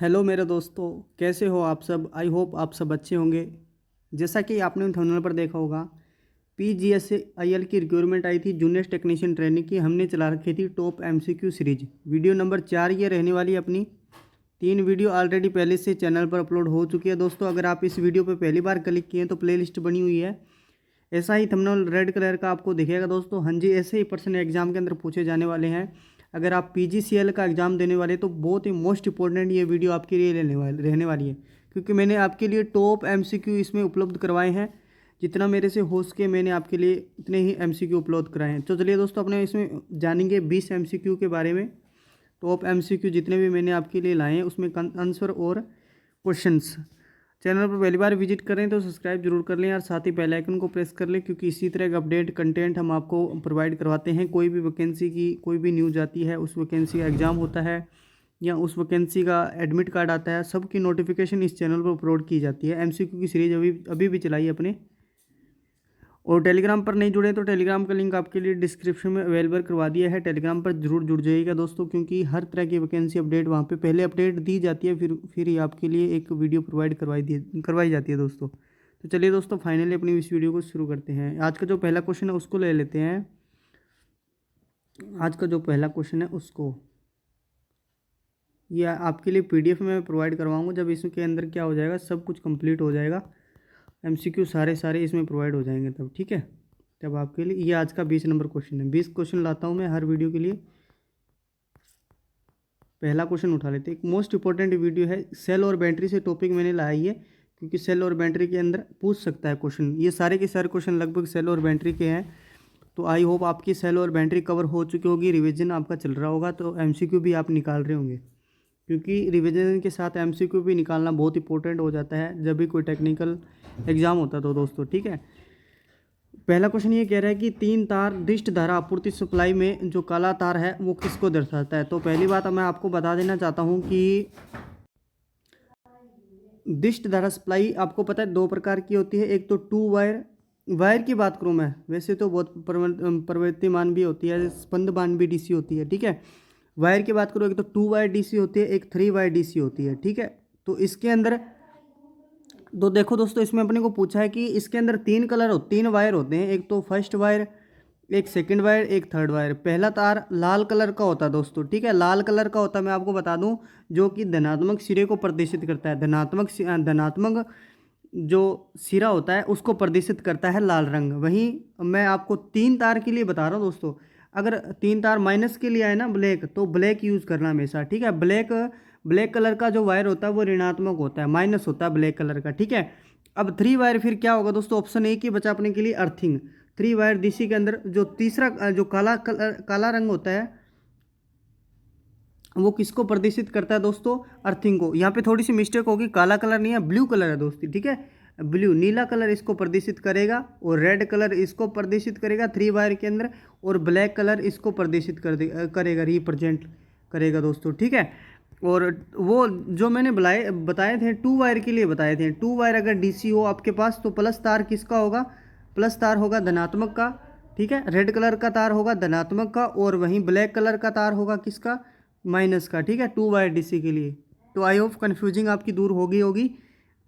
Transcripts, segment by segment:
Hello मेरे दोस्तों, कैसे हो आप सब। आई होप आप सब अच्छे होंगे। जैसा कि आपने थंबनेल पर देखा होगा, PGSIL की रिक्वायरमेंट आई थी जूनियर टेक्नीशियन ट्रेनिंग की। हमने चला रखी थी top MCQ series. Video number 4 ये रहने वाली है अपनी। 3 वीडियो ऑलरेडी पहले से चैनल पर अपलोड हो चुकी है दोस्तों। अगर आप इस वीडियो पर पहली बार क्लिक किए तो प्ले लिस्ट बनी हुई है। ऐसा ही थंबनेल रेड कलर का आपको दिखेगा दोस्तों। हाँ जी, ऐसे ही पर्सन एग्जाम के अंदर पूछे जाने वाले हैं। अगर आप PGCL का एग्ज़ाम देने वाले तो बहुत ही मोस्ट इंपॉर्टेंट ये वीडियो आपके लिए रहने वाली है, क्योंकि मैंने आपके लिए टॉप MCQ इसमें उपलब्ध करवाए हैं। जितना मेरे से हो सके मैंने आपके लिए इतने ही MCQ उपलब्ध कराए हैं। तो चलिए दोस्तों, अपने इसमें जानेंगे 20 MCQ के बारे में। टॉप MCQ जितने भी मैंने आपके लिए लाए हैं उसमें आंसर और क्वेश्चंस। चैनल पर पहली बार विजिट करें तो सब्सक्राइब जरूर कर लें और साथ ही बेल आइकन को प्रेस कर लें, क्योंकि इसी तरह का अपडेट कंटेंट हम आपको प्रोवाइड करवाते हैं। कोई भी वैकेंसी की कोई भी न्यूज़ आती है, उस वैकेंसी का एग्ज़ाम होता है या उस वैकेंसी का एडमिट कार्ड आता है, सबकी नोटिफिकेशन इस चैनल पर अपलोड की जाती है। MCQ की सीरीज अभी अभी भी चलाई है अपने। और टेलीग्राम पर नहीं जुड़े तो टेलीग्राम का लिंक आपके लिए डिस्क्रिप्शन में अवेलेबल करवा दिया है। टेलीग्राम पर जरूर जुड़ जाइएगा दोस्तों, क्योंकि हर तरह की वैकेंसी अपडेट वहाँ पे पहले अपडेट दी जाती है, फिर ही आपके लिए एक वीडियो प्रोवाइड करवाई जाती है दोस्तों। तो चलिए दोस्तों, फाइनली अपनी इस वीडियो को शुरू करते हैं। आज का जो पहला क्वेश्चन है उसको ले लेते हैं। आज का जो पहला क्वेश्चन है उसको ये आपके लिए PDF में मैं प्रोवाइड करवाऊँगा। जब इसके अंदर क्या हो जाएगा, सब कुछ कंप्लीट हो जाएगा, MCQ सारे इसमें प्रोवाइड हो जाएंगे तब, ठीक है। तब आपके लिए ये आज का 20 नंबर क्वेश्चन है। 20 क्वेश्चन लाता हूँ मैं हर वीडियो के लिए। पहला क्वेश्चन उठा लेते हैं। एक मोस्ट इंपॉर्टेंट वीडियो है, सेल और बैटरी से टॉपिक मैंने लाया ही है, क्योंकि सेल और बैटरी के अंदर पूछ सकता है क्वेश्चन। ये सारे के सारे क्वेश्चन लगभग सेल और बैटरी के हैं। तो आई होप आपकी सेल और बैटरी कवर हो चुकी होगी, रिविजन आपका चल रहा होगा, तो MCQ भी आप निकाल रहे होंगे, क्योंकि रिविजन के साथ MCQ भी निकालना बहुत इंपॉर्टेंट हो जाता है जब भी कोई टेक्निकल एग्जाम होता है तो दोस्तों, ठीक है। पहला क्वेश्चन ये कह रहा है कि 3 तार दिष्ट धारा आपूर्ति सप्लाई में जो काला तार है वो किसको दर्शाता है। तो पहली बात मैं आपको बता देना चाहता हूँ कि दिष्ट धारा सप्लाई आपको पता है 2 प्रकार की होती है। एक तो 2 वायर की बात करूँ मैं, वैसे तो बहुत प्रवर्तमान भी होती है, स्पंदमान भी DC होती है, ठीक है। वायर की बात करूँ, एक तो 2 वायर DC होती है, एक 3 वायर DC होती है, ठीक है। तो इसके अंदर तो देखो दोस्तों, इसमें अपने को पूछा है कि इसके अंदर 3 वायर होते हैं। एक तो फर्स्ट वायर, एक सेकंड वायर, एक थर्ड वायर। पहला तार लाल कलर का होता है दोस्तों, ठीक है। लाल कलर का होता है, मैं आपको बता दूं, जो कि धनात्मक सिरे को प्रदर्शित करता है। धनात्मक जो सिरा होता है उसको प्रदर्शित करता है लाल रंग। वहीं मैं आपको 3 तार के लिए बता रहा हूँ दोस्तों। अगर 3 तार माइनस के लिए आए ना ब्लैक, तो ब्लैक यूज़ करना हमेशा, ठीक है। ब्लैक कलर का जो वायर होता है वो ऋणात्मक होता है, माइनस होता है ब्लैक कलर का, ठीक है। अब 3 वायर फिर क्या होगा दोस्तों, ऑप्शन ए की बचा अपने के लिए अर्थिंग। 3 वायर DC के अंदर जो तीसरा जो काला रंग होता है वो किसको प्रदर्शित करता है दोस्तों, अर्थिंग को। यहाँ पे थोड़ी सी मिस्टेक होगी, काला कलर नहीं है, ब्लू कलर है दोस्तों, ठीक है। ब्लू, नीला कलर इसको प्रदर्शित करेगा और रेड कलर इसको प्रदर्शित करेगा 3 वायर के अंदर, और ब्लैक कलर इसको प्रदर्शित करेगा, रिप्रेजेंट करेगा दोस्तों, ठीक है। और वो जो मैंने बताए थे 2 वायर के लिए बताए थे। 2 वायर अगर DC हो आपके पास तो प्लस तार किसका होगा, प्लस तार होगा धनात्मक का, ठीक है। रेड कलर का तार होगा धनात्मक का, और वहीं ब्लैक कलर का तार होगा किसका, माइनस का, ठीक है। 2 वायर DC के लिए। तो आई होप कन्फ्यूजिंग आपकी दूर होगी।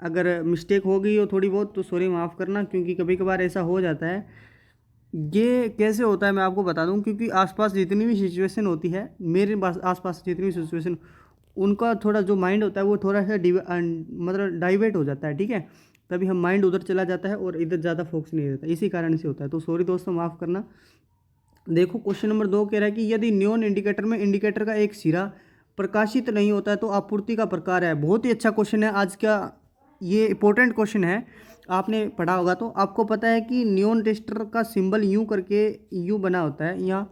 अगर मिस्टेक हो गई हो थोड़ी बहुत तो सॉरी, माफ़ करना, क्योंकि कभी कभार ऐसा हो जाता है। ये कैसे होता है मैं आपको बता दूं, क्योंकि आसपास जितनी भी सिचुएशन होती है, मेरे आसपास जितनी भी सिचुएशन, उनका थोड़ा जो माइंड होता है वो थोड़ा सा मतलब डाइवर्ट हो जाता है, ठीक है। तभी हम माइंड उधर चला जाता है और इधर ज़्यादा फोकस नहीं रहता, इसी कारण से होता है। तो सॉरी दोस्तों, माफ़ करना। देखो क्वेश्चन नंबर 2 कह रहा है कि यदि नियॉन इंडिकेटर में इंडिकेटर का एक सिरा प्रकाशित नहीं होता है तो आपूर्ति का प्रकार है। बहुत ही अच्छा क्वेश्चन है आज का, ये इंपॉर्टेंट क्वेश्चन है। आपने पढ़ा होगा तो आपको पता है कि नियॉन टेस्टर का सिंबल यूं करके यू बना होता है, या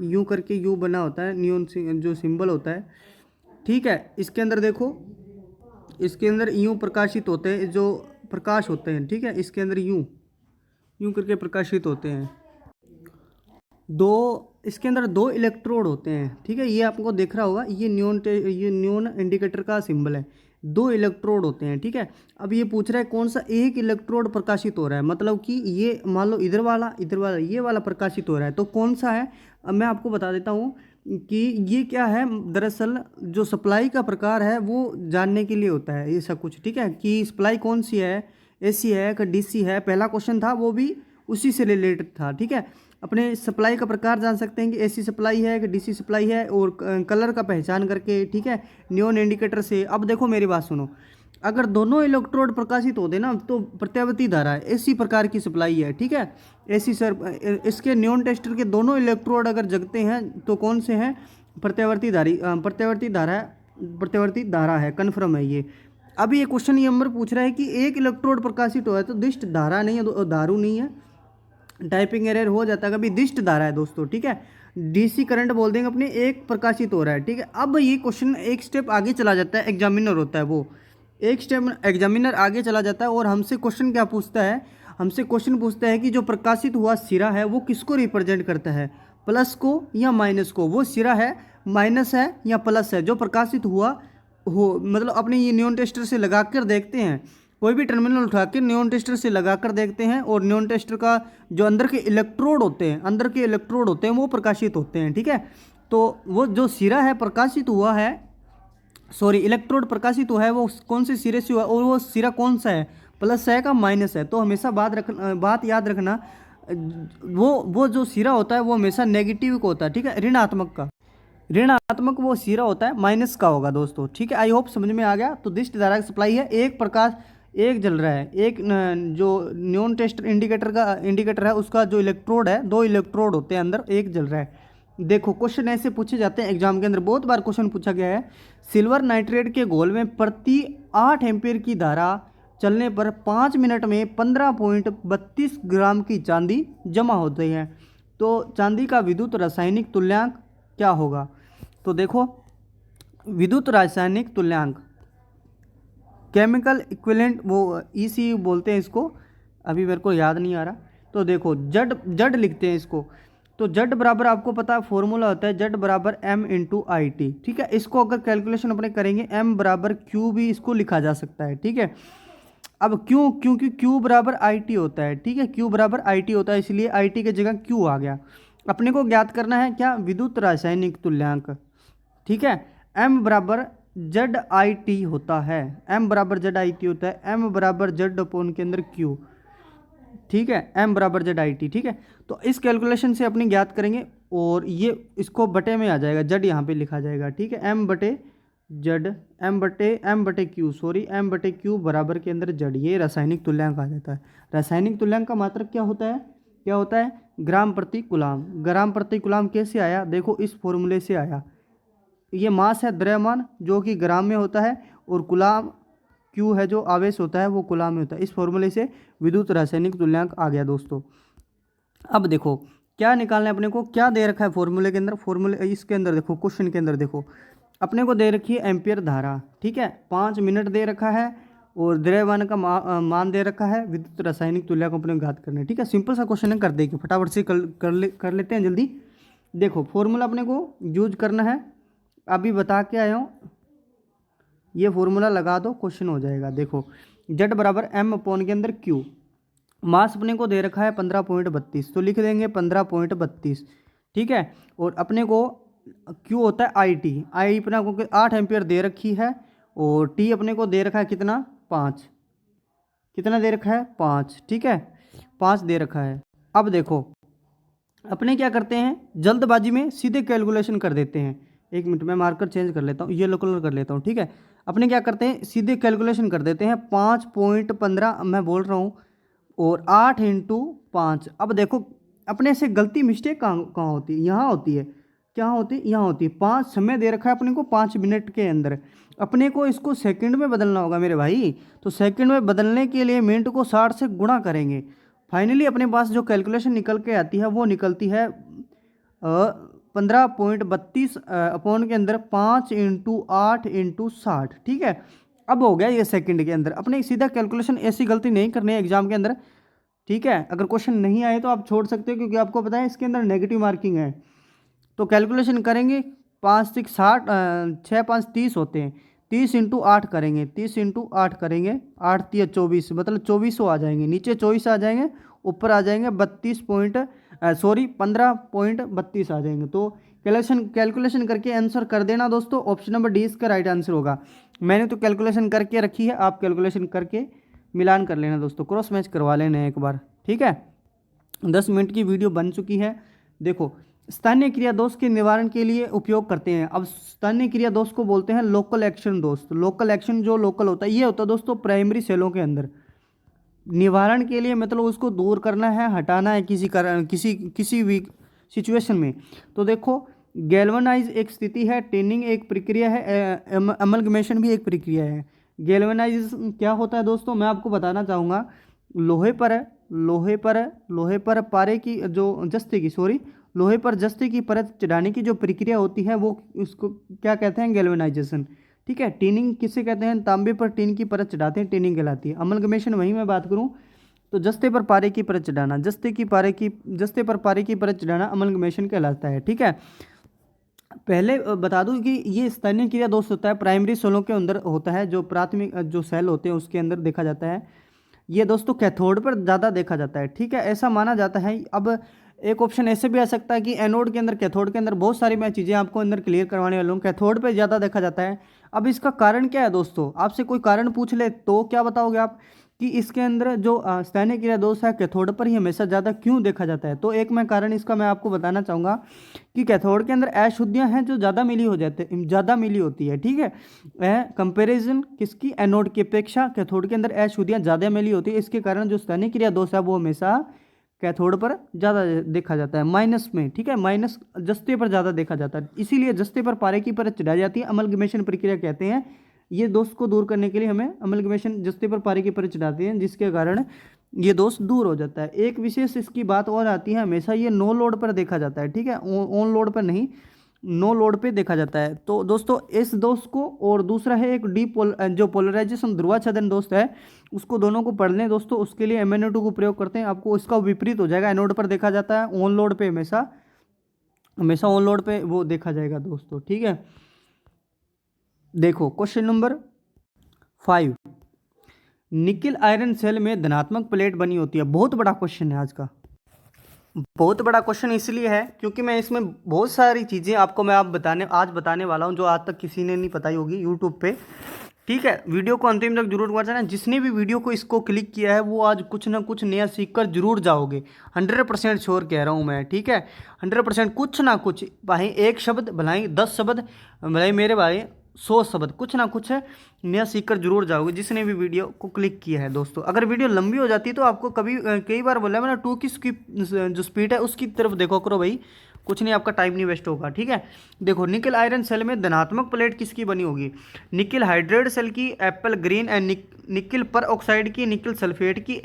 यूं करके यू बना होता है नियॉन जो सिंबल होता है, ठीक है। इसके अंदर देखो, इसके अंदर यूं प्रकाशित होते हैं, जो प्रकाश होते हैं, ठीक है। इसके अंदर यूं यूं करके प्रकाशित होते हैं। इसके अंदर 2 इलेक्ट्रोड होते हैं, ठीक है। ये आपको दिख रहा होगा, ये न्यून इंडिकेटर का सिंबल है। 2 इलेक्ट्रोड होते हैं, ठीक है। अब ये पूछ रहा है कौन सा एक इलेक्ट्रोड प्रकाशित हो रहा है, मतलब कि ये मान लो इधर वाला ये वाला प्रकाशित हो रहा है, तो कौन सा है। अब मैं आपको बता देता हूँ कि ये क्या है, दरअसल जो सप्लाई का प्रकार है वो जानने के लिए होता है ये सब कुछ, ठीक है, कि सप्लाई कौन सी है, एसी है कि डीसी है। पहला क्वेश्चन था वो भी उसी से रिलेटेड था, ठीक है। अपने सप्लाई का प्रकार जान सकते हैं कि एसी सप्लाई है कि डीसी सप्लाई है, और कलर का पहचान करके, ठीक है, नियॉन इंडिकेटर से। अब देखो मेरी बात सुनो, अगर दोनों इलेक्ट्रोड प्रकाशित होते ना तो प्रत्यावर्ती धारा है, ऐसी प्रकार की सप्लाई है, ठीक है। ऐसी सर इसके नियॉन टेस्टर के दोनों इलेक्ट्रोड अगर जगते हैं तो कौन से हैं, प्रत्यावर्ती धारा है, कन्फर्म है ये। अभी ये क्वेश्चन ये नंबर पूछ रहा है कि एक इलेक्ट्रोड प्रकाशित हुआ है तो दिष्ट धारा नहीं है, दारू नहीं है, टाइपिंग एरर हो जाता है कभी, दिष्ट धारा है दोस्तों, ठीक है। डीसी करंट बोल देंगे अपने, एक प्रकाशित हो रहा है, ठीक है। अब ये क्वेश्चन एक स्टेप आगे चला जाता है, एग्जामिनर होता है वो, एक स्टेप एग्जामिनर आगे चला जाता है और हमसे क्वेश्चन क्या पूछता है, हमसे क्वेश्चन पूछता है कि जो प्रकाशित हुआ सिरा है वो किसको रिप्रेजेंट करता है, प्लस को या माइनस को। वो सिरा है, माइनस है या प्लस है, जो प्रकाशित हुआ हो, मतलब अपने ये नियॉन टेस्टर से लगा कर देखते हैं, कोई भी टर्मिनल उठा के नियॉन टेस्टर से लगा कर देखते हैं, और नियॉन टेस्टर का जो अंदर के इलेक्ट्रोड होते हैं वो प्रकाशित होते हैं, ठीक है। तो वो जो सिरा है प्रकाशित हुआ है, सॉरी इलेक्ट्रोड प्रकाशित हुआ है, वो कौन से सिरे से हुआ और वो सिरा कौन सा है, प्लस है का माइनस है। तो हमेशा बात याद रखना, वो जो सिरा होता है वो हमेशा नेगेटिव का होता है, ठीक है, ऋणात्मक वो सिरा होता है, माइनस का होगा दोस्तों, ठीक है। आई होप समझ में आ गया। तो दिष्ट धारा की सप्लाई है, एक प्रकाश एक जल रहा है, एक जो नियॉन टेस्टर इंडिकेटर है उसका जो इलेक्ट्रोड है, दो इलेक्ट्रोड होते हैं अंदर, एक जल रहा है। देखो क्वेश्चन ऐसे पूछे जाते हैं एग्जाम के अंदर, बहुत बार क्वेश्चन पूछा गया है। सिल्वर नाइट्रेट के घोल में प्रति 8 एम्पीयर की धारा चलने पर 5 मिनट में 15.32 ग्राम की चांदी जमा होती है। तो चांदी का विद्युत रासायनिक तुल्यांक क्या होगा। तो देखो विद्युत रासायनिक तुल्यांक, केमिकल इक्विवेलेंट, वो ईसी बोलते हैं इसको, अभी मेरे को याद नहीं आ रहा। तो देखो जड जड लिखते हैं इसको। तो जड बराबर आपको पता है फॉर्मूला होता है जड बराबर एम इंटू आई टी, ठीक है। इसको अगर कैलकुलेशन अपने करेंगे एम बराबर क्यू भी इसको लिखा जा सकता है, ठीक है। अब क्यों, क्योंकि क्यू बराबर आई टी होता है, ठीक है, क्यू बराबर आई टी होता है, इसलिए आई टी की जगह क्यू आ गया। अपने को ज्ञात करना है क्या, विद्युत रासायनिक तुल्यांक, ठीक है। एम बराबर जेड आई टी होता है, एम बराबर जेड आई टी होता है, एम बराबर जेड अपोन के अंदर क्यू, ठीक है, एम बराबर जेड आई टी, ठीक है। तो इस कैलकुलेशन से अपनी ज्ञात करेंगे, और ये इसको बटे में आ जाएगा, जेड यहाँ पे लिखा जाएगा, ठीक है, एम बटे जेड, एम बटे क्यू, सॉरी एम बटे क्यू बराबर के अंदर जेड, ये रासायनिक तुल्यांक आ जाता है। रासायनिक तुल्यांक का मात्रक क्या होता है, ग्राम प्रति कुलाम। ग्राम प्रति कुलाम कैसे आया, देखो इस फॉर्मूले से आया। ये मास है द्रव्यमान जो कि ग्राम में होता है, और कुलाम क्यू है जो आवेश होता है वो कुलाम में होता है। इस फॉर्मूले से विद्युत रासायनिक तुल्यांक आ गया दोस्तों। अब देखो क्या निकालना है अपने को, क्या दे रखा है फॉर्मूले के अंदर, फॉर्मूले इसके अंदर देखो, क्वेश्चन के अंदर देखो अपने को दे रखी है एम्पियर धारा, ठीक है, 5 मिनट दे रखा है, और द्रव्यमान का मान दे रखा है, विद्युत रासायनिक तुल्यांक अपने को ज्ञात करना है, ठीक है। सिंपल सा क्वेश्चन है, कर देंगे फटाफट से कर लेते हैं जल्दी। देखो फॉर्मूला अपने को यूज करना है, अभी बता के आया हूँ, ये फॉर्मूला लगा दो क्वेश्चन हो जाएगा। देखो जेड बराबर एम अपोन के अंदर क्यू, मास अपने को दे रखा है 15.32, तो लिख देंगे 15.32, ठीक है। और अपने को क्यू होता है आई अपना को 8 एम्पियर दे रखी है, और टी अपने को दे रखा है कितना, 5, कितना दे रखा है 5, ठीक है, 5 दे रखा है। अब देखो अपने क्या करते हैं, जल्दबाजी में सीधे कैलकुलेशन कर देते हैं। एक मिनट में मार्कर चेंज कर लेता हूँ, येलो कलर कर लेता हूँ, ठीक है। अपने क्या करते हैं, सीधे कैलकुलेशन कर देते हैं, 5.15 मैं बोल रहा हूँ, और 8 इंटू 5। अब देखो अपने से गलती मिस्टेक कहाँ होती है, यहाँ होती है, क्या होती है, यहाँ होती है। 5 समय दे रखा है अपने को 5 मिनट के अंदर, अपने को इसको सेकंड में बदलना होगा मेरे भाई। तो सेकंड में बदलने के लिए मिनट को 60 से गुणा करेंगे, फाइनली अपने पास जो कैलकुलेशन निकल के आती है वो निकलती है 15.32 अपॉन के अंदर 5 इंटू 8 इंटू 60, ठीक है। अब हो गया ये सेकंड के अंदर, अपने सीधा कैलकुलेशन, ऐसी गलती नहीं करनी है एग्जाम के अंदर, ठीक है। अगर क्वेश्चन नहीं आए तो आप छोड़ सकते हो, क्योंकि आपको पता है इसके अंदर नेगेटिव मार्किंग है। तो कैलकुलेशन करेंगे, 5 6 60, 6 5 30 होते हैं, 30 इंटू 8 करेंगे, 30 इंटू 8 करेंगे, 8 3 24, मतलब 2400 आ जाएंगे, नीचे 24 आ जाएंगे, ऊपर आ जाएंगे 15.32 आ जाएंगे। तो कैलकुलेशन करके आंसर कर देना दोस्तों। ऑप्शन नंबर डी इसका राइट आंसर होगा। मैंने तो कैलकुलेशन करके रखी है, आप कैलकुलेशन करके मिलान कर लेना दोस्तों, क्रॉस मैच करवा लेना एक बार, ठीक है। 10 मिनट की वीडियो बन चुकी है। देखो, स्थानीय क्रिया दोष के निवारण के लिए उपयोग करते हैं। अब स्थानीय क्रिया दोष को बोलते हैं लोकल एक्शन दोस्त। लोकल एक्शन जो लोकल होता है, ये होता है दोस्तों प्राइमरी सेलों के अंदर। निवारण के लिए मतलब उसको दूर करना है, हटाना है किसी कारण, किसी भी सिचुएशन में। तो देखो, गैल्वेनाइज एक स्थिति है, टेनिंग एक प्रक्रिया है, अमलगमेशन भी एक प्रक्रिया है। गैल्वेनाइज क्या होता है दोस्तों, मैं आपको बताना चाहूँगा। लोहे पर पारे की जो जस्ते की सॉरी लोहे पर जस्ते की परत चढ़ाने की जो प्रक्रिया होती है, वो उसको क्या कहते हैं, गैल्वेनाइजेशन। ठीक है। टीनिंग किसे कहते हैं, तांबे पर टीन की परत चढ़ाते हैं, टीनिंग कहलाती है। अमलगमेशन वहीं मैं बात करूं तो जस्ते पर पारे की परत चढ़ाना, जस्ते पर पारे की परत चढ़ाना अमलगमेशन कहलाता है। ठीक है। पहले बता दूं कि ये स्थानीय क्रिया दोष होता है प्राइमरी सेलों के अंदर होता है, जो प्राथमिक जो सेल होते हैं उसके अंदर देखा जाता है। ये दोस्तों कैथोड पर ज़्यादा देखा जाता है। ठीक है, ऐसा माना जाता है। अब एक ऑप्शन ऐसे भी आ सकता है कि एनोड के अंदर, कैथोड के अंदर, बहुत सारी मैं चीज़ें आपको अंदर क्लियर करवाने वाला हूँ। कैथोड पे ज़्यादा देखा जाता है। अब इसका कारण क्या है दोस्तों, आपसे कोई कारण पूछ ले तो क्या बताओगे आप कि इसके अंदर जो स्थानीय क्रिया दोष है कैथोड पर ही हमेशा ज़्यादा क्यों देखा जाता है। तो एक मैं कारण इसका मैं आपको बताना चाहूँगा कि कैथोड के अंदर अशुद्धियाँ हैं जो ज़्यादा मिली होती है। ठीक है। कंपेरिजन किसकी, एनोड की अपेक्षा कैथोड के अंदर अशुद्धियाँ ज़्यादा मिली होती है। इसके कारण जो स्थानीय क्रिया दोष है वो हमेशा कैथोड पर ज़्यादा देखा जाता है, माइनस में। ठीक है, माइनस जस्ते पर ज़्यादा देखा जाता है। इसीलिए जस्ते पर पारे की परत चढ़ाई जाती है, अमलगमेशन प्रक्रिया कहते हैं। ये दोष को दूर करने के लिए हमें अमलगमेशन जस्ते पर पारे की परत चढ़ाते हैं, जिसके कारण ये दोष दूर हो जाता है। एक विशेष इसकी बात और आती है, हमेशा ये नो लोड पर देखा जाता है। ठीक है, ऑन लोड पर नहीं, नो लोड पे देखा जाता है। तो दोस्तों इस दोष को, और दूसरा है एक जो पोलराइजेशन ध्रुवाच्छेदन दोष है, उसको दोनों को पढ़ लें दोस्तों। उसके लिए MnO2 को प्रयोग करते हैं, आपको इसका विपरीत हो जाएगा। एनोड पर देखा जाता है, ऑन लोड पे हमेशा ऑन लोड पे वो देखा जाएगा दोस्तों। ठीक है, देखो question number 5, nickel iron cell में धनात्मक प्लेट बनी होती है। बहुत बड़ा क्वेश्चन है आज का, बहुत बड़ा क्वेश्चन इसलिए है क्योंकि मैं इसमें बहुत सारी चीज़ें आपको मैं आज बताने वाला हूं जो आज तक किसी ने नहीं बताई होगी यूट्यूब पे। ठीक है, वीडियो को अंतिम तक जरूर watch करना। जिसने भी वीडियो को इसको क्लिक किया है वो आज कुछ ना कुछ नया सीख कर जरूर जाओगे, 100% श्योर कह रहा हूँ मैं। ठीक है, 100% कुछ ना कुछ, भाई एक शब्द भलाई 10 शब्द, भलाई मेरे भाई 100 शब्द, कुछ ना कुछ नया सीख कर जरूर जाओगे जिसने भी वीडियो को क्लिक किया है दोस्तों। अगर वीडियो लंबी हो जाती है तो आपको कई बार बोला मैंने, 2 की जो स्पीड है उसकी तरफ देखो करो भाई, कुछ नहीं, आपका टाइम नहीं वेस्ट होगा। ठीक है, देखो निकिल आयरन सेल में धनात्मक प्लेट किसकी बनी होगी, निकिल हाइड्रेट सेल की, एप्पल ग्रीन एंड निकिल पर ऑक्साइड की, निकिल सल्फेट की,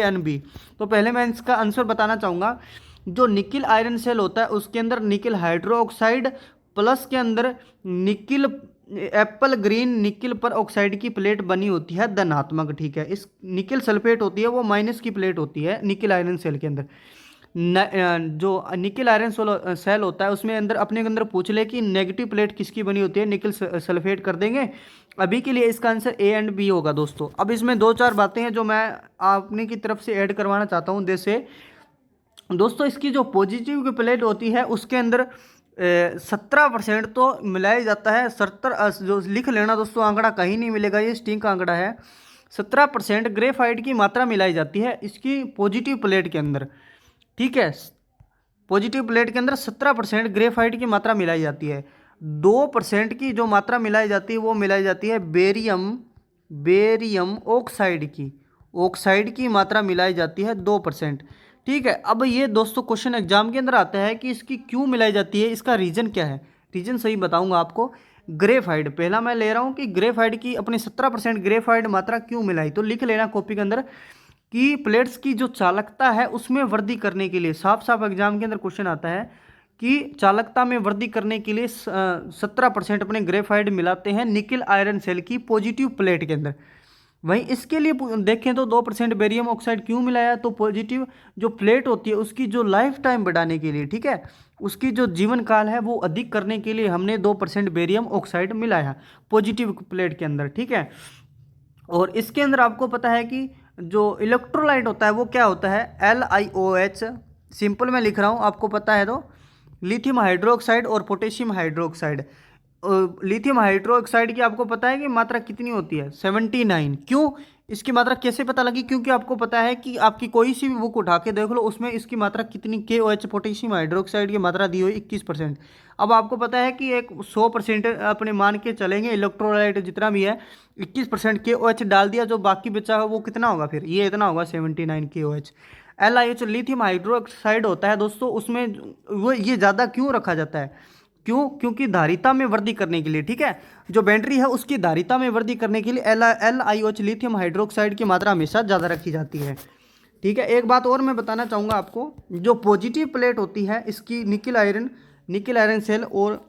AnB। तो पहले मैं इसका आंसर बताना चाहूँगा। जो निकिल आयरन सेल होता है उसके अंदर निकिल हाइड्रो ऑक्साइड प्लस के अंदर निकिल एप्पल ग्रीन निकिल पर ऑक्साइड की प्लेट बनी होती है धनात्मक। ठीक है, इस निकिल सल्फेट होती है वो माइनस की प्लेट होती है निकिल आयरन सेल के अंदर। जो निकिल आयरन सेल होता है उसमें अंदर अपने के अंदर पूछ ले कि नेगेटिव प्लेट किसकी बनी होती है, निकिल सल्फेट कर देंगे। अभी के लिए इसका आंसर A&B होगा दोस्तों। अब इसमें 2-4 बातें हैं जो मैं अपने की तरफ से ऐड करवाना चाहता हूँ। जैसे दोस्तों इसकी जो पॉजिटिव की प्लेट होती है उसके अंदर 17% तो मिलाया जाता है। 70 जो लिख लेना दोस्तों, आंकड़ा कहीं नहीं मिलेगा, ये स्टिंग का आंकड़ा है। 17% ग्रेफाइट की मात्रा मिलाई जाती है इसकी पॉजिटिव प्लेट के अंदर। ठीक है, पॉजिटिव प्लेट के अंदर 17% ग्रेफाइट की मात्रा मिलाई जाती है। 2% की जो मात्रा मिलाई जाती है वो मिलाई जाती है बेरियम ऑक्साइड की मात्रा मिलाई जाती है 2%। ठीक है, अब ये दोस्तों क्वेश्चन एग्जाम के अंदर आता है कि इसकी क्यों मिलाई जाती है, इसका रीजन क्या है। रीजन सही बताऊंगा आपको। ग्रेफाइट पहला मैं ले रहा हूं कि ग्रेफाइट की अपनी 17% ग्रेफाइट मात्रा क्यों मिलाई, तो लिख लेना कॉपी के अंदर कि प्लेट्स की जो चालकता है उसमें वृद्धि करने के लिए, साफ साफ एग्जाम के अंदर क्वेश्चन आता है कि चालकता में वृद्धि करने के लिए 17% अपने ग्रेफाइट मिलाते हैं निकिल आयरन सेल की पॉजिटिव प्लेट के अंदर। वहीं इसके लिए देखें तो 2% बेरियम ऑक्साइड क्यों मिलाया, तो पॉजिटिव जो प्लेट होती है उसकी जो लाइफ टाइम बढ़ाने के लिए, ठीक है, उसकी जो जीवन काल है वो अधिक करने के लिए हमने 2% बेरियम ऑक्साइड मिलाया पॉजिटिव प्लेट के अंदर। ठीक है, और इसके अंदर आपको पता है कि जो इलेक्ट्रोलाइट होता है वो क्या होता है, LiOH। सिंपल मैं लिख रहा हूँ, आपको पता है तो लिथियम हाइड्रोक्साइड और पोटेशियम हाइड्रोक्साइड। लिथियम हाइड्रोक्साइड की आपको पता है कि मात्रा कितनी होती है? 79। क्यों? इसकी मात्रा कैसे पता लगी? क्योंकि आपको पता है कि आपकी कोई सी भी बुक उठा के देख लो, उसमें इसकी मात्रा कितनी KOH पोटेशियम हाइड्रोक्साइड की मात्रा दी हुई 21%। अब आपको पता है कि एक 100% अपने मान के चलेंगे, इलेक्ट्रोलाइट जितना भी है 21% KOH डाल दिया, जो बाकी बचा है वो कितना होगा? फिर ये इतना होगा 79 KOH। LiH लिथियम हाइड्रोक्साइड होता है दोस्तों, उसमें वो ये ज़्यादा क्यों रखा जाता है? क्यों? क्योंकि धारिता में वृद्धि करने के लिए, ठीक है, जो बैटरी है उसकी धारिता में वृद्धि करने के लिए LiOH लिथियम हाइड्रोक्साइड की मात्रा हमेशा ज़्यादा रखी जाती है, ठीक है। एक बात और मैं बताना चाहूँगा आपको, जो पॉजिटिव प्लेट होती है इसकी निकिल आयरन सेल और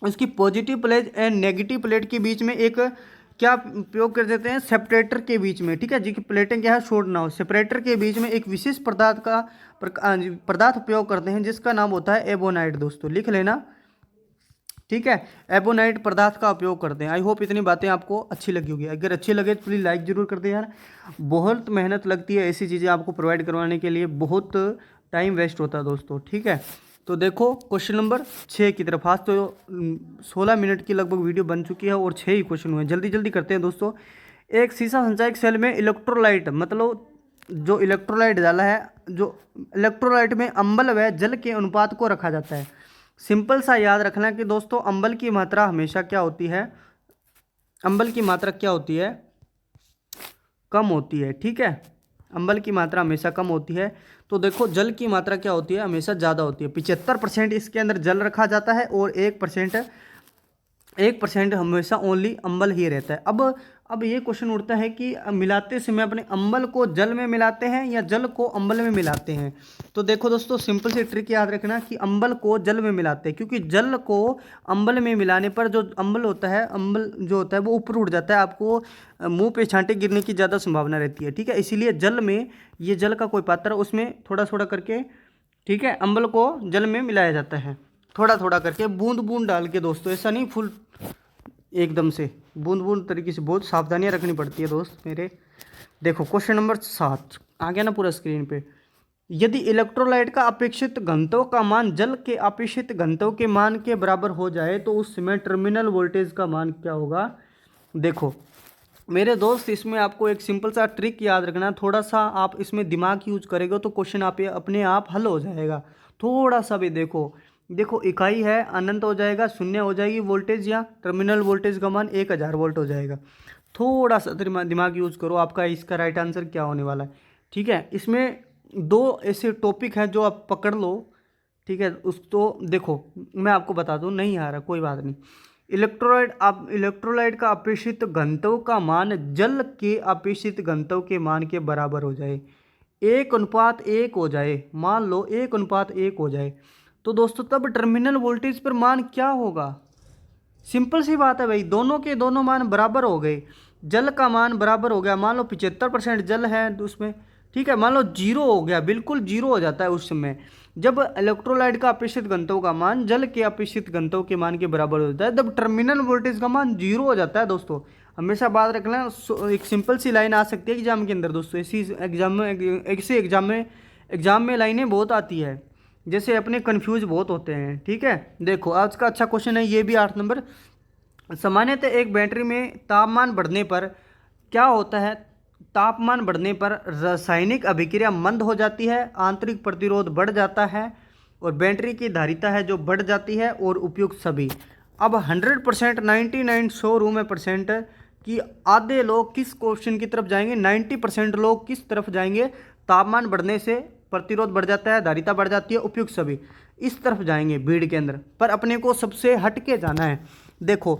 उसकी positive plate and negative plate के बीच में एक क्या उपयोग कर देते हैं? सेपरेटर के बीच में, ठीक है, जी की प्लेटें क्या है? शॉर्ट ना हो। सेपरेटर के बीच में एक विशेष पदार्थ उपयोग करते हैं जिसका नाम होता है एबोनाइट। दोस्तों लिख लेना, ठीक है, एबोनाइट पदार्थ का उपयोग करते हैं। आई होप इतनी बातें आपको अच्छी लगी होगी। अगर अच्छी लगे तो प्लीज़ लाइक जरूर कर दें यार, बहुत मेहनत लगती है ऐसी चीज़ें आपको प्रोवाइड करवाने के लिए, बहुत टाइम वेस्ट होता है दोस्तों, ठीक है। तो देखो क्वेश्चन नंबर 6 की तरफ। आज तो 16 मिनट की लगभग वीडियो बन चुकी है और 6 ही क्वेश्चन हुए हैं, जल्दी जल्दी करते हैं दोस्तों। एक सीसा संचायक सेल में इलेक्ट्रोलाइट, मतलब जो इलेक्ट्रोलाइट डाला है, जो इलेक्ट्रोलाइट में अम्ल व जल के अनुपात को रखा जाता है। सिंपल सा याद रखना कि दोस्तों अम्ल की मात्रा हमेशा क्या होती है? अम्ल की मात्रा क्या होती है? कम होती है, ठीक है, अम्ल की मात्रा हमेशा कम होती है। तो देखो जल की मात्रा क्या होती है? हमेशा ज़्यादा होती है। 75% इसके अंदर जल रखा जाता है और 1% हमेशा ओनली अम्ल ही रहता है। अब ये क्वेश्चन उठता है कि मिलाते समय अपने अम्ल को जल में मिलाते हैं या जल को अम्ल में मिलाते हैं? तो देखो दोस्तों सिंपल सी ट्रिक याद रखना कि अम्ल को जल में मिलाते हैं, क्योंकि जल को अम्ल में मिलाने पर जो अम्ल होता है, अम्ल जो होता है वो ऊपर उठ जाता है, आपको मुंह पे छांटे गिरने की ज़्यादा संभावना रहती है, ठीक है। इसीलिए जल में, ये जल का कोई पात्र उसमें थोड़ा थोड़ा करके, ठीक है, अम्ल को जल में मिलाया जाता है, थोड़ा थोड़ा करके, बूंद बूंद डाल के दोस्तों, ऐसा नहीं फुल एकदम से, बूंद बूंद तरीके से, बहुत सावधानियां रखनी पड़ती है दोस्त मेरे। देखो क्वेश्चन नंबर 7 आ गया ना पूरा स्क्रीन पे। यदि इलेक्ट्रोलाइट का अपेक्षित घनत्व का मान जल के अपेक्षित घनत्व के मान के बराबर हो जाए तो उस समय टर्मिनल वोल्टेज का मान क्या होगा? देखो मेरे दोस्त, इसमें आपको एक सिंपल सा ट्रिक याद रखना, थोड़ा सा आप इसमें दिमाग यूज करेगा तो क्वेश्चन आप अपने आप हल हो जाएगा। थोड़ा सा भी देखो इकाई है, अनंत हो जाएगा, शून्य हो जाएगी वोल्टेज, या टर्मिनल वोल्टेज का मान 1000 वोल्ट हो जाएगा। थोड़ा सा दिमाग यूज करो, आपका इसका राइट आंसर क्या होने वाला है, ठीक है। इसमें 2 ऐसे टॉपिक हैं जो आप पकड़ लो, ठीक है। उस तो देखो मैं आपको बता दूं, नहीं आ रहा कोई बात नहीं। इलेक्ट्रोलाइट का अपेक्षित घनत्व का मान जल के अपेक्षित घनत्व के मान के बराबर हो जाए, 1:1 हो जाए, मान लो 1:1 हो जाए, तो दोस्तों तब टर्मिनल वोल्टेज पर मान क्या होगा? सिंपल सी बात है भाई, दोनों के दोनों मान बराबर हो गए, जल का मान बराबर हो गया, मान लो 75% जल है उसमें, ठीक है, मान लो 0 हो गया, बिल्कुल 0 हो जाता है उस समय जब इलेक्ट्रोलाइट का अपेक्षित घनत्व का मान जल के अपेक्षित घनत्व के मान के बराबर होता है, तब टर्मिनल वोल्टेज का मान 0 हो जाता है दोस्तों। हमेशा बात रख लें, एक सिंपल सी लाइन आ सकती है एग्जाम के अंदर दोस्तों, ऐसे एग्जाम में लाइनें बहुत आती है, जैसे अपने कंफ्यूज बहुत होते हैं, ठीक है। देखो आज का अच्छा क्वेश्चन है ये भी, 8 नंबर। सामान्यतः एक बैटरी में तापमान बढ़ने पर क्या होता है? तापमान बढ़ने पर रासायनिक अभिक्रिया मंद हो जाती है, आंतरिक प्रतिरोध बढ़ जाता है और बैटरी की धारिता है जो बढ़ जाती है, और उपयुक्त सभी। अब 100%, 99, 100% कि आधे लोग किस क्वेश्चन की तरफ जाएंगे? 90% लोग किस तरफ जाएंगे? तापमान बढ़ने से प्रतिरोध बढ़ जाता है, धारिता बढ़ जाती है, उपयुक्त सभी, इस तरफ जाएंगे भीड़ के अंदर। पर अपने को सबसे हट के जाना है। देखो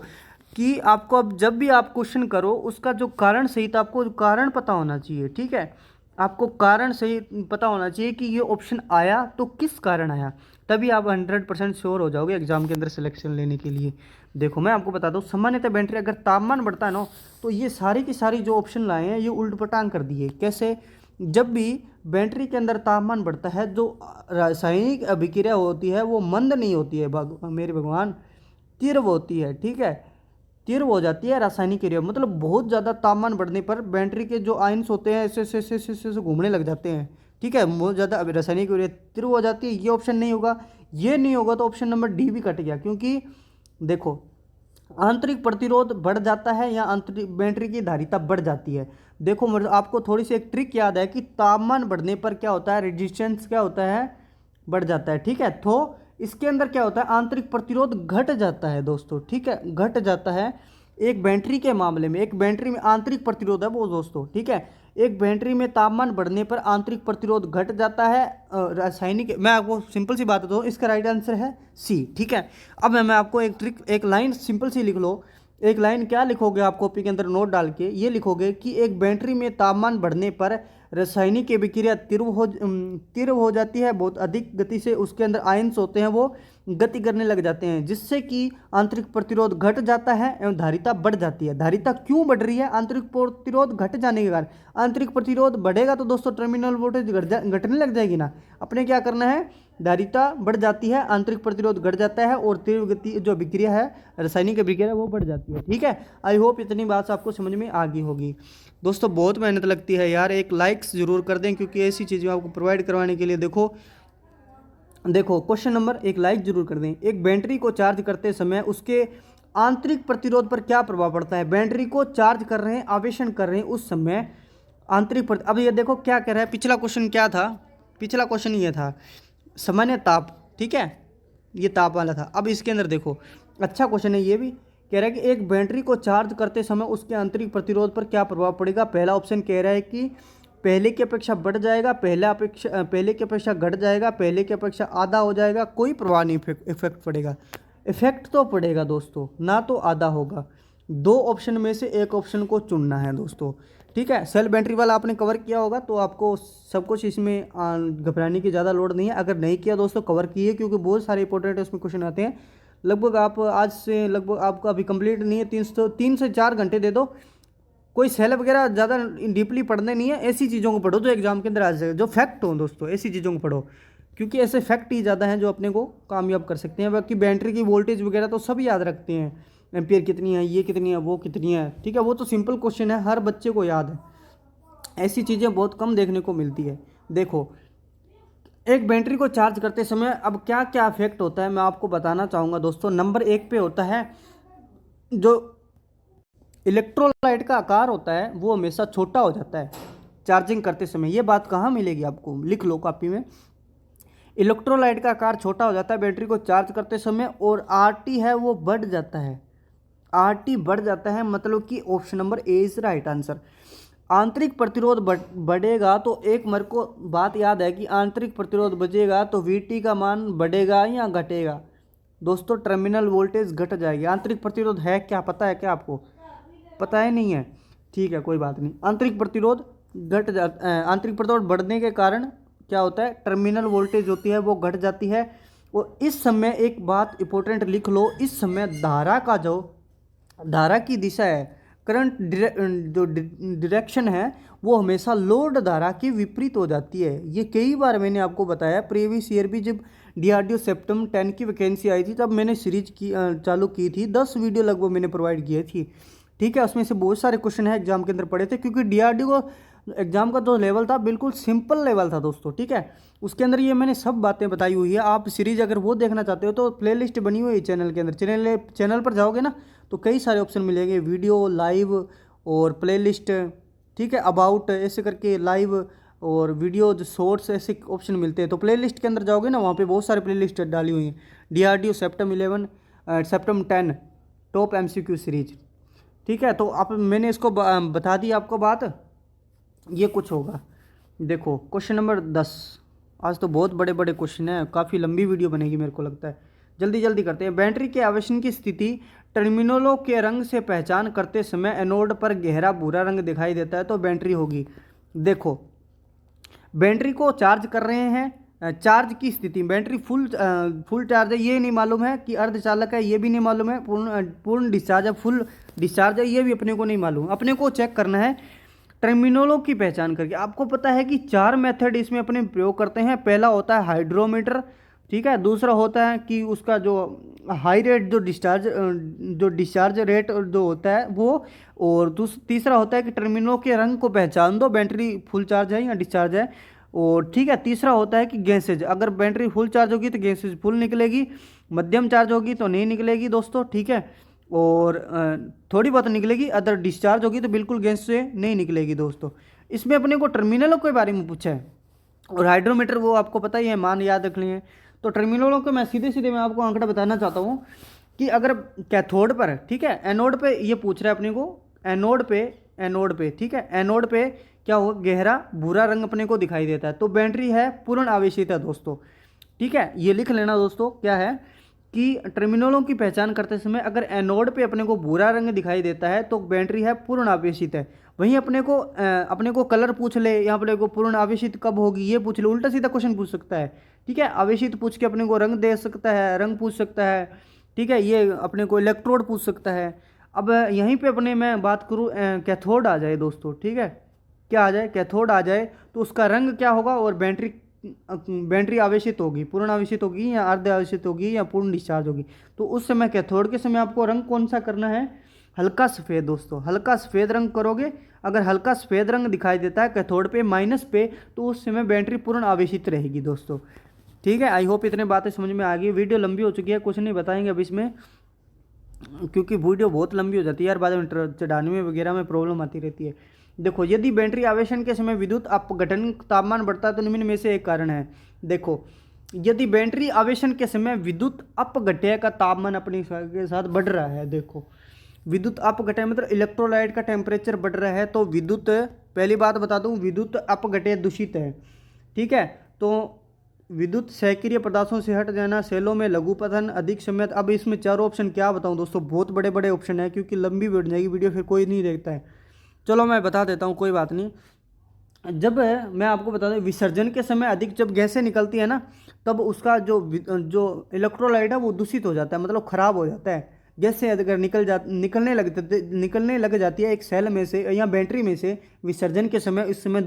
कि आपको अब जब भी आप क्वेश्चन करो उसका जो कारण सही था, आपको कारण पता होना चाहिए, ठीक है। आपको कारण सही पता होना चाहिए कि ये ऑप्शन आया तो किस कारण आया, तभी आप 100% श्योर हो जाओगे एग्जाम के अंदर सिलेक्शन लेने के लिए। देखो मैं आपको बता दूं, सामान्यतः बैटरी अगर तापमान बढ़ता है ना, तो ये सारी की सारी जो ऑप्शन लाए हैं ये उल्ट पटांग कर दिए। कैसे? जब भी बैटरी के अंदर तापमान बढ़ता है, जो रासायनिक अभिक्रिया होती है वो मंद नहीं होती है, मेरे भगवान, तीव्र होती है, ठीक है, तीव्र हो जाती है रासायनिक क्रिया। मतलब बहुत ज़्यादा तापमान बढ़ने पर बैटरी के जो आयंस होते हैं ऐसे ऐसे घूमने लग जाते हैं, ठीक है, बहुत ज़्यादा रासायनिक क्रिया तीव्र हो जाती है, ये ऑप्शन नहीं होगा। ये नहीं होगा तो ऑप्शन नंबर डी भी कट गया, क्योंकि देखो आंतरिक प्रतिरोध बढ़ जाता है या आंतरिक बैटरी की धारिता बढ़ जाती है। देखो आपको थोड़ी सी एक ट्रिक याद है कि तापमान बढ़ने पर क्या होता है, रेजिस्टेंस क्या होता है, बढ़ जाता है। ठीक है, तो इसके अंदर क्या होता है, आंतरिक प्रतिरोध घट जाता है दोस्तों। ठीक है, घट जाता है। एक बैटरी के मामले में, एक बैटरी में आंतरिक प्रतिरोध है वो दोस्तों। ठीक है, एक बैटरी में तापमान बढ़ने पर आंतरिक प्रतिरोध घट जाता है। रासायनिक, मैं आपको सिंपल सी बात बताऊँ, इसका राइट आंसर है सी। ठीक है, अब मैं आपको एक ट्रिक, एक लाइन सिंपल सी लिख लो। एक लाइन क्या लिखोगे आप कॉपी के अंदर नोट डाल के, ये लिखोगे कि एक बैटरी में तापमान बढ़ने पर रासायनिक अभिक्रिया तीव्र हो जाती है, बहुत अधिक गति से उसके अंदर आयंस होते हैं वो गति करने लग जाते हैं, जिससे कि आंतरिक प्रतिरोध घट जाता है एवं धारिता बढ़ जाती है। धारिता क्यों बढ़ रही है, आंतरिक प्रतिरोध घट जाने के कारण। आंतरिक प्रतिरोध बढ़ेगा तो दोस्तों टर्मिनल वोल्टेज घटने लग जाएगी ना। अपने क्या करना है, धारिता बढ़ जाती है, आंतरिक प्रतिरोध घट जाता है और तीव्र गति जो अभिक्रिया है, रासायनिक अभिक्रिया वो बढ़ जाती है। ठीक है, आई होप इतनी बात आपको समझ में आ गई होगी। दोस्तों बहुत मेहनत लगती है यार, एक लाइक्स जरूर कर दें, क्योंकि ऐसी चीज़ें आपको प्रोवाइड करवाने के लिए देखो क्वेश्चन नंबर, एक लाइक जरूर कर दें। एक बैटरी को चार्ज करते समय उसके आंतरिक प्रतिरोध पर क्या प्रभाव पड़ता है। बैटरी को चार्ज कर रहे हैं, आवेशन कर रहे हैं, उस समय आंतरिक अब ये देखो क्या कह रहा है, पिछला क्वेश्चन क्या था, पिछला क्वेश्चन ये था सामान्य ताप। ठीक है, ये ताप वाला था। अब इसके अंदर देखो अच्छा क्वेश्चन है, ये भी कह रहा है कि एक बैटरी को चार्ज करते समय उसके आंतरिक प्रतिरोध पर क्या प्रभाव पड़ेगा। पहला ऑप्शन कह रहा है कि पहले की अपेक्षा बढ़ जाएगा, पहले की अपेक्षा घट जाएगा, पहले की अपेक्षा आधा हो जाएगा, कोई प्रभाव नहीं इफेक्ट पड़ेगा। इफेक्ट तो पड़ेगा दोस्तों, ना तो आधा होगा। दो ऑप्शन में से एक ऑप्शन को चुनना है दोस्तों। ठीक है, सेल बैटरी वाला आपने कवर किया होगा तो आपको सब कुछ इसमें घबराने की ज़्यादा लोड नहीं है। अगर नहीं किया दोस्तों कवर किए, क्योंकि बहुत सारे इंपॉर्टेंट उसमें क्वेश्चन आते हैं। लगभग आप आज से लगभग आपका अभी कंप्लीट नहीं है, 3 से 4 घंटे दे दो। कोई सेल वगैरह ज़्यादा डीपली पढ़ने नहीं है, ऐसी चीज़ों को पढ़ो जो एग्जाम के अंदर आ जाए, जो फैक्ट हो दोस्तों, ऐसी चीज़ों को पढ़ो, क्योंकि ऐसे फैक्ट ही ज़्यादा हैं जो अपने को कामयाब कर सकते हैं। बाकी बैटरी की वोल्टेज वगैरह तो सब याद रखते हैं, एम्पियर कितनी है, ये कितनी है, वो कितनी है। ठीक है, वो तो सिंपल क्वेश्चन है, हर बच्चे को याद है। ऐसी चीज़ें बहुत कम देखने को मिलती है। देखो एक बैटरी को चार्ज करते समय अब क्या क्या इफेक्ट होता है मैं आपको बताना चाहूँगा दोस्तों। नंबर 1 पे होता है जो इलेक्ट्रोलाइट का आकार होता है वो हमेशा छोटा हो जाता है चार्जिंग करते समय। ये बात कहाँ मिलेगी आपको, लिख लो कॉपी में। इलेक्ट्रोलाइट का आकार छोटा हो जाता है बैटरी को चार्ज करते समय, और आरटी है वो बढ़ जाता है। आरटी बढ़ जाता है, मतलब कि option number A is right answer. आंतरिक प्रतिरोध बढ़ेगा तो एक मेरे को बात याद है कि आंतरिक प्रतिरोध बढ़ेगा तो वीटी का मान बढ़ेगा या घटेगा दोस्तों। टर्मिनल वोल्टेज घट जाएगी। आंतरिक प्रतिरोध है क्या, पता है क्या आपको, पता है नहीं है, ठीक है कोई बात नहीं। आंतरिक प्रतिरोध आंतरिक प्रतिरोध बढ़ने के कारण क्या होता है, टर्मिनल वोल्टेज होती है वो घट जाती है। और इस समय एक बात इंपॉर्टेंट लिख लो, इस समय धारा की दिशा है, करंट जो डायरेक्शन है वो हमेशा लोड धारा की विपरीत हो जाती है। ये कई बार मैंने आपको बताया, प्रीवियस ईयर भी जब DRDO सेप्टेम्बर 10 की वैकेंसी आई थी तब मैंने सीरीज चालू की थी, 10 वीडियो लगभग मैंने प्रोवाइड की थी। ठीक है, उसमें से बहुत सारे क्वेश्चन है एग्जाम के अंदर पड़े थे, क्योंकि DRDO एग्जाम का जो लेवल था बिल्कुल सिंपल लेवल था दोस्तों। ठीक है, उसके अंदर ये मैंने सब बातें बताई हुई है। आप सीरीज अगर वो देखना चाहते हो तो प्लेलिस्ट बनी हुई है चैनल के अंदर। चैनल पर जाओगे ना तो कई सारे ऑप्शन मिलेंगे, वीडियो, लाइव और प्लेलिस्ट। ठीक है, अबाउट ऐसे करके लाइव और वीडियो जो शॉर्ट्स ऐसे ऑप्शन मिलते हैं। तो प्लेलिस्ट के अंदर जाओगे ना, वहाँ पे बहुत सारे प्लेलिस्ट डाली हुई हैं। DRDO September 10 top MCQ series. ठीक है, तो आप मैंने इसको बता दी आपको बात, ये कुछ होगा। देखो क्वेश्चन नंबर 10, आज तो बहुत बड़े बड़े क्वेश्चन हैं, काफ़ी लंबी वीडियो बनेगी मेरे को लगता है, जल्दी जल्दी करते हैं। बैटरी के आवेशन की स्थिति टर्मिनलों के रंग से पहचान करते समय एनोड पर गहरा भूरा रंग दिखाई देता है तो बैटरी होगी। देखो बैटरी को चार्ज कर रहे हैं, चार्ज की स्थिति बैटरी फुल चार्ज है ये नहीं मालूम है, कि अर्धचालक है ये भी नहीं मालूम है, पूर्ण डिस्चार्ज है, फुल डिस्चार्ज है ये भी अपने को नहीं मालूम। अपने को चेक करना है टर्मिनलों की पहचान करके। आपको पता है कि 4 मेथड इसमें अपने प्रयोग करते हैं। पहला होता है हाइड्रोमीटर, ठीक है, दूसरा होता है कि उसका जो हाई रेट जो डिस्चार्ज रेट जो होता है वो, और तीसरा होता है कि टर्मिनलों के रंग को पहचान दो बैटरी फुल चार्ज है या डिस्चार्ज है। और ठीक है, तीसरा होता है कि गैसेज, अगर बैटरी फुल चार्ज होगी तो गैसेज फुल निकलेगी, मध्यम चार्ज होगी तो नहीं निकलेगी दोस्तों, ठीक है। और थोड़ी बहुत निकलेगी, अदर डिस्चार्ज होगी तो बिल्कुल गैस से नहीं निकलेगी दोस्तों। इसमें अपने को टर्मिनलों के बारे में पूछा है, और हाइड्रोमीटर वो आपको पता ही है, मान याद रख लिए। तो टर्मिनलों को मैं सीधे सीधे मैं आपको आंकड़ा बताना चाहता हूँ कि अगर कैथोड पर, ठीक है, एनोड पे ये पूछ रहा है अपने को, एनोड पे ठीक है, एनोड पे क्या हो, गहरा भूरा रंग अपने को दिखाई देता है, तो बैटरी है पूर्ण आवेशित है दोस्तों, ठीक है। ये लिख लेना दोस्तों, क्या है कि टर्मिनलों की पहचान करते समय अगर एनोड पे अपने को भूरा रंग दिखाई देता है तो बैटरी है पूर्ण आवेशित है। वहीं अपने को कलर पूछ ले, यहाँ अपने को पूर्ण आवेशित कब होगी ये पूछ ले, उल्टा सीधा क्वेश्चन पूछ सकता है, ठीक है। आवेशित पूछ के अपने को रंग दे सकता है, रंग पूछ सकता है, ठीक है। ये अपने को इलेक्ट्रोड पूछ सकता है। अब यहीं पे अपने मैं बात करूँ, कैथोड आ जाए दोस्तों, ठीक है, क्या आ जाए, कैथोड आ जाए, तो उसका रंग क्या होगा, और बैटरी आवेशित होगी, पूर्ण आवेशित होगी या अर्ध आवेशित होगी या पूर्ण डिस्चार्ज होगी। तो उस समय कैथोड के समय आपको रंग कौन सा करना है, हल्का सफ़ेद दोस्तों, हल्का सफ़ेद रंग करोगे। अगर हल्का सफ़ेद रंग दिखाई देता है कैथोड पे माइनस पे, तो उस समय बैटरी पूर्ण आवेशित रहेगी दोस्तों, ठीक है। आई होप इतने बातें समझ में आ गई। वीडियो लंबी हो चुकी है, कुछ नहीं बताएंगे अब इसमें, क्योंकि वीडियो बहुत लंबी हो जाती है यार, बाद में चढ़ाने में वगैरह में प्रॉब्लम आती रहती है। देखो, यदि बैटरी आवेशन के समय विद्युत अपघटन तापमान बढ़ता है तो निम्न में से एक कारण है। देखो, यदि बैटरी आवेशन के समय विद्युत अपघट्य का तापमान अपने के साथ बढ़ रहा है, देखो विद्युत अपघट्य मतलब इलेक्ट्रोलाइट का टेम्परेचर बढ़ रहा है, तो विद्युत, पहली बात बता दूं, विद्युत अपघट्य दूषित है, ठीक है। तो विद्युत सक्रिय पदार्थों से हट जाना, सेलों में लघुपतन, अधिक समय। अब इसमें चार ऑप्शन क्या बताऊं दोस्तों, बहुत बड़े बड़े ऑप्शन है, क्योंकि लंबी बढ़ जाएगी वीडियो, फिर कोई नहीं देखता है। चलो मैं बता देता हूँ, कोई बात नहीं। जब मैं आपको बता दूं, विसर्जन के समय अधिक जब गैसें निकलती है ना, तब उसका जो इलेक्ट्रोलाइट है वो दूषित हो जाता है, मतलब खराब हो जाता है। गैसें अगर निकलने लग जाती है एक सेल में से या बैटरी में से विसर्जन के समय, इस समय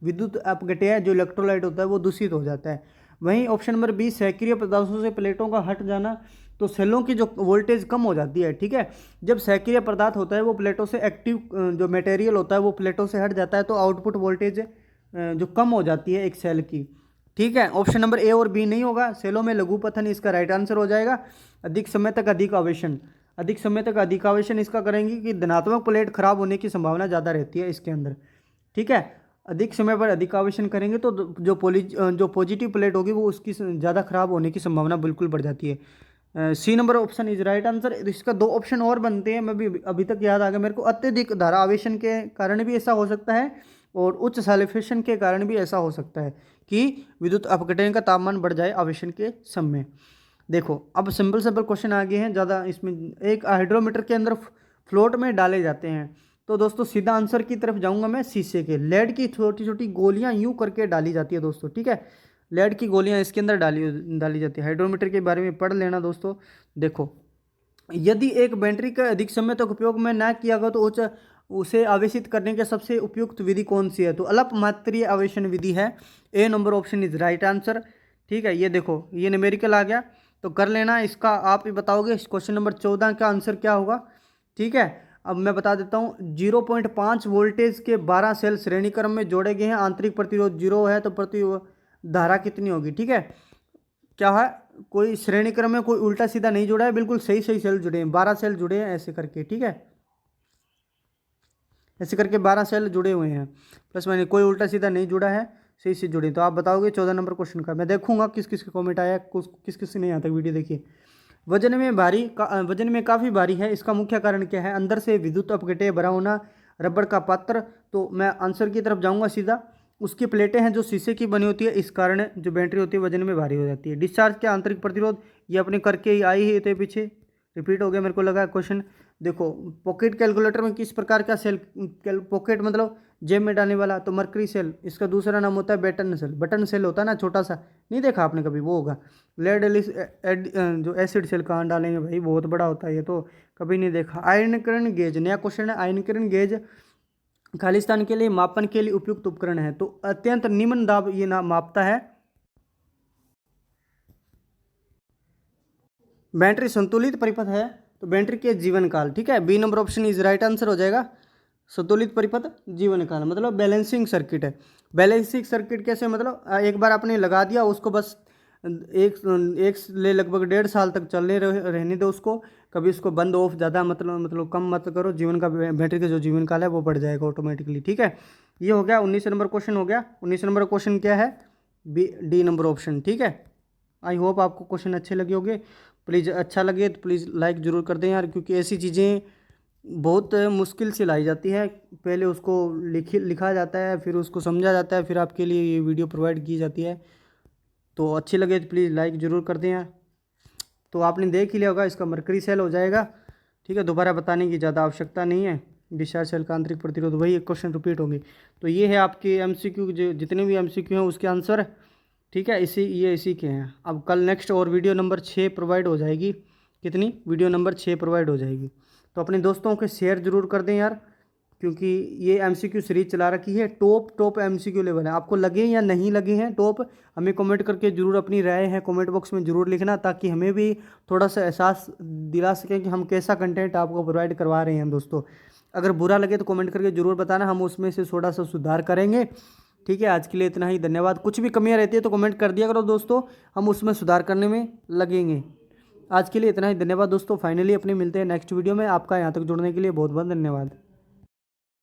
विद्युत अपघट्य जो इलेक्ट्रोलाइट होता है वो दूषित हो जाता है। वहीं ऑप्शन नंबर बी, सक्रिय पदार्थों से प्लेटों का हट जाना, तो सेलों की जो वोल्टेज कम हो जाती है, ठीक है। जब सक्रिय पदार्थ होता है वो प्लेटों से, एक्टिव जो मटेरियल होता है वो प्लेटों से हट जाता है, तो आउटपुट वोल्टेज जो कम हो जाती है एक सेल की, ठीक है। ऑप्शन नंबर ए और बी नहीं होगा, सेलों में लघुपतन इसका राइट आंसर हो जाएगा। अधिक समय तक अधिक आवेशन, अधिक समय तक अधिक आवेशन इसका करेंगे कि धनात्मक प्लेट खराब होने की संभावना ज़्यादा रहती है इसके अंदर, ठीक है। अधिक समय पर अधिक आवेशन करेंगे तो जो पॉजिटिव प्लेट होगी वो उसकी ज़्यादा खराब होने की संभावना बिल्कुल बढ़ जाती है। C number option is right answer. इसका दो ऑप्शन और बनते हैं, मैं भी अभी तक याद आ गया मेरे को। अत्यधिक धारा आवेशन के कारण भी ऐसा हो सकता है, और उच्च सैलिफिकेशन के कारण भी ऐसा हो सकता है कि विद्युत अपघटन का तापमान बढ़ जाए आवेशन के समय। देखो, अब सिंपल सिंपल क्वेश्चन आ गए हैं ज़्यादा इसमें। एक हाइड्रोमीटर के अंदर फ्लोट में डाले जाते हैं, तो दोस्तों सीधा आंसर की तरफ जाऊंगा मैं, शीशे के लेड की छोटी छोटी गोलियां यूं करके डाली जाती है दोस्तों, ठीक है। लेड की गोलियां इसके अंदर डाली जाती है। हाइड्रोमीटर के बारे में पढ़ लेना दोस्तों। देखो, यदि एक बैटरी का अधिक समय तक उपयोग में ना किया गया तो उसे आवेशित करने के सबसे उपयुक्त विधि कौन सी है, तो अल्प मात्रीय आवेशन विधि है। A number option is right answer, ठीक है। ये देखो, ये न्यूमेरिकल आ गया, तो कर लेना इसका, आप ही बताओगे क्वेश्चन नंबर 14 का आंसर क्या होगा, ठीक है। अब मैं बता देता हूँ, 0.5 वोल्टेज के 12 सेल श्रेणी क्रम में जोड़े गए हैं, आंतरिक प्रतिरोध 0 है, तो प्रति धारा कितनी होगी, ठीक है। क्या है, कोई श्रेणी क्रम में कोई उल्टा सीधा नहीं जुड़ा है, बिल्कुल सही सही सेल जुड़े हैं, 12 सेल जुड़े हैं ऐसे करके, ठीक है। ऐसे करके 12 सेल जुड़े हुए हैं, प्लस माइनस, कोई उल्टा सीधा नहीं जुड़ा है, सही से जुड़े। तो आप बताओगे 14 नंबर क्वेश्चन का। मैं देखूंगा किस किस का कमेंट आया, किस किस नहीं आता, वीडियो देखिए। वजन में काफ़ी भारी है, इसका मुख्य कारण क्या है, अंदर से विद्युत अपघट्य भरा होना, रबड़ का पात्र। तो मैं आंसर की तरफ जाऊंगा सीधा। उसकी प्लेटें हैं जो शीशे की बनी होती है, इस कारण जो बैटरी होती है वजन में भारी हो जाती है। डिस्चार्ज के आंतरिक प्रतिरोध, ये अपने करके ही आई ही थे पीछे, रिपीट हो गया मेरे को लगा क्वेश्चन। देखो, पॉकेट कैलकुलेटर में किस प्रकार का सेल, पॉकेट मतलब जेब में डालने वाला, तो मरकरी सेल। इसका दूसरा नाम होता है बटन सेल। बटन सेल होता है ना छोटा सा, नहीं देखा आपने कभी, वो होगा। लेड जो एसिड सेल कहाँ डालेंगे भाई, बहुत बड़ा होता है ये, तो कभी नहीं देखा। आयनीकरण गेज, नया क्वेश्चन है। आयनीकरण गेज खालिस्तान के लिए मापन के लिए उपयुक्त उपकरण है, तो अत्यंत निम्न दाब ये ना मापता है। बैटरी संतुलित परिपथ है, तो बैटरी के जीवन काल, ठीक है। B number option is right answer हो जाएगा। संतुलित परिपथ जीवन काल मतलब बैलेंसिंग सर्किट है। बैलेंसिंग सर्किट कैसे, मतलब एक बार आपने लगा दिया उसको बस एक ले लगभग 1.5 साल तक चलने रहने दो उसको। कभी उसको बंद ऑफ ज़्यादा मतलब कम मत करो, जीवन का बैटरी का जो जीवन काल है वो बढ़ जाएगा ऑटोमेटिकली। ठीक है, ये हो गया 19 नंबर क्वेश्चन हो गया। 19 नंबर क्वेश्चन क्या है, डी नंबर ऑप्शन। ठीक है, आई होप आपको क्वेश्चन अच्छे लगे होंगे। प्लीज़ अच्छा लगे तो प्लीज़ लाइक ज़रूर कर दें यार, क्योंकि ऐसी चीज़ें बहुत मुश्किल से लाई जाती है। पहले उसको लिखा जाता है, फिर उसको समझा जाता है, फिर आपके लिए ये वीडियो प्रोवाइड की जाती है। तो अच्छी लगे तो प्लीज़ लाइक ज़रूर कर दें यार। तो आपने देख ही लिया होगा, इसका मरकरी सेल हो जाएगा। ठीक है, दोबारा बताने की ज़्यादा आवश्यकता नहीं है। डिस्चार्ज सेल का आंतरिक प्रतिरोध, वही एक क्वेश्चन रिपीट होंगे। तो ये है आपके एमसीक्यू, जो जितने भी एमसीक्यू हैं उसके आंसर। ठीक है, इसी के हैं। अब कल नेक्स्ट और वीडियो नंबर 6 प्रोवाइड हो जाएगी। कितनी, वीडियो नंबर 6 प्रोवाइड हो जाएगी। तो अपने दोस्तों के शेयर ज़रूर कर दें यार, क्योंकि ये एमसीक्यू सीरीज चला रखी है। टॉप एमसीक्यू लेवल है। आपको लगे या नहीं लगे हैं टॉप, हमें कमेंट करके ज़रूर अपनी राय है कमेंट बॉक्स में ज़रूर लिखना, ताकि हमें भी थोड़ा सा एहसास दिला सकें कि हम कैसा कंटेंट आपको प्रोवाइड करवा रहे हैं दोस्तों। अगर बुरा लगे तो कमेंट करके ज़रूर बताना, हम उसमें से थोड़ा सा सुधार करेंगे। ठीक है, आज के लिए इतना ही, धन्यवाद। कुछ भी कमियां रहती है तो कमेंट कर दिया करो दोस्तों, हम उसमें सुधार करने में लगेंगे। आज के लिए इतना ही, धन्यवाद दोस्तों। फाइनली अपने मिलते हैं नेक्स्ट वीडियो में। आपका यहाँ तक जुड़ने के लिए बहुत बहुत धन्यवाद।